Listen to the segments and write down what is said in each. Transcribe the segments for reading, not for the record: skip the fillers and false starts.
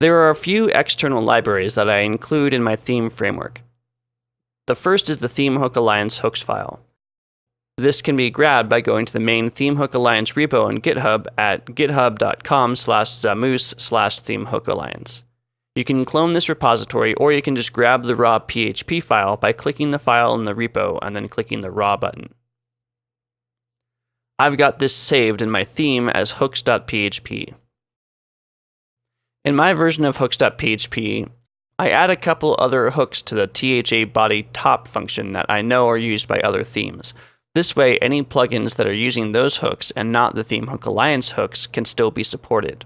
There are a few external libraries that I include in my theme framework. The first is the ThemeHook Alliance hooks file. This can be grabbed by going to the main ThemeHook Alliance repo on GitHub at github.com/zamoose/ThemeHookAlliance. You can clone this repository, or you can just grab the raw PHP file by clicking the file in the repo and then clicking the raw button. I've got this saved in my theme as hooks.php. In my version of hooks.php, I add a couple other hooks to the THA body top function that I know are used by other themes. This way, any plugins that are using those hooks and not the ThemeHook Alliance hooks can still be supported.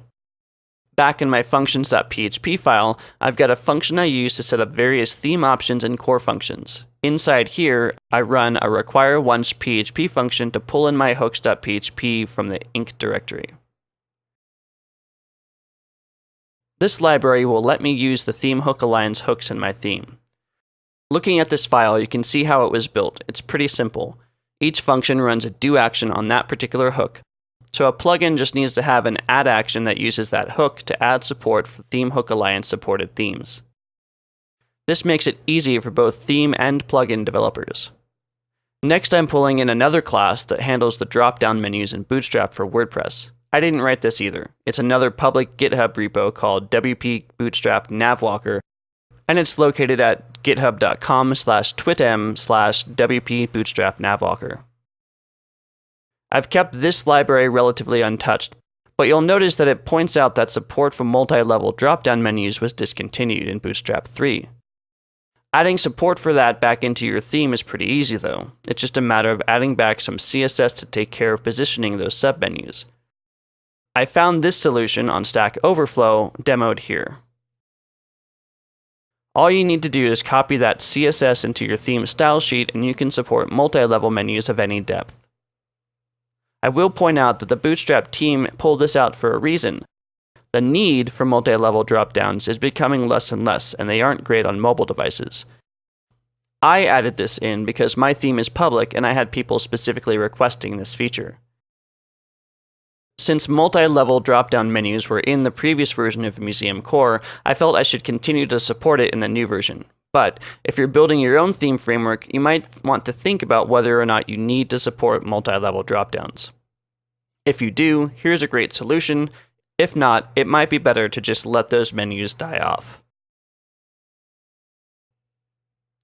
Back in my functions.php file, I've got a function I use to set up various theme options and core functions. Inside here, I run a require once PHP function to pull in my hooks.php from the inc directory. This library will let me use the ThemeHook Alliance hooks in my theme. Looking at this file, you can see how it was built. It's pretty simple. Each function runs a do action on that particular hook, so a plugin just needs to have an add action that uses that hook to add support for ThemeHook Alliance supported themes. This makes it easy for both theme and plugin developers. Next, I'm pulling in another class that handles the drop-down menus in Bootstrap for WordPress. I didn't write this either. It's another public GitHub repo called WP Bootstrap Navwalker, and it's located at github.com/twitm/WP Bootstrap Navwalker. I've kept this library relatively untouched, but you'll notice that it points out that support for multi-level drop-down menus was discontinued in Bootstrap 3. Adding support for that back into your theme is pretty easy though. It's just a matter of adding back some CSS to take care of positioning those submenus. I found this solution on Stack Overflow demoed here. All you need to do is copy that CSS into your theme style sheet and you can support multi-level menus of any depth. I will point out that the Bootstrap team pulled this out for a reason. The need for multi-level dropdowns is becoming less and less, and they aren't great on mobile devices. I added this in because my theme is public and I had people specifically requesting this feature. Since multi-level drop-down menus were in the previous version of Museum Core, I felt I should continue to support it in the new version. But if you're building your own theme framework, you might want to think about whether or not you need to support multi-level drop-downs. If you do, here's a great solution. If not, it might be better to just let those menus die off.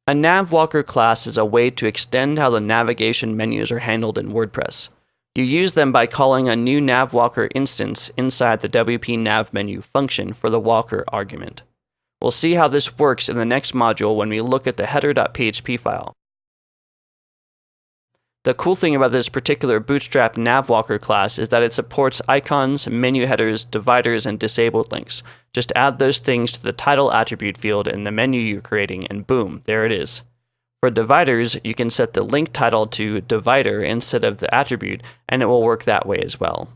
A Navwalker class is a way to extend how the navigation menus are handled in WordPress. You use them by calling a new Navwalker instance inside the WP Nav menu function for the walker argument. We'll see how this works in the next module when we look at the header.php file. The cool thing about this particular Bootstrap Navwalker class is that it supports icons, menu headers, dividers, and disabled links. Just add those things to the title attribute field in the menu you're creating, and boom, there it is. For dividers, you can set the link title to divider instead of the attribute, and it will work that way as well.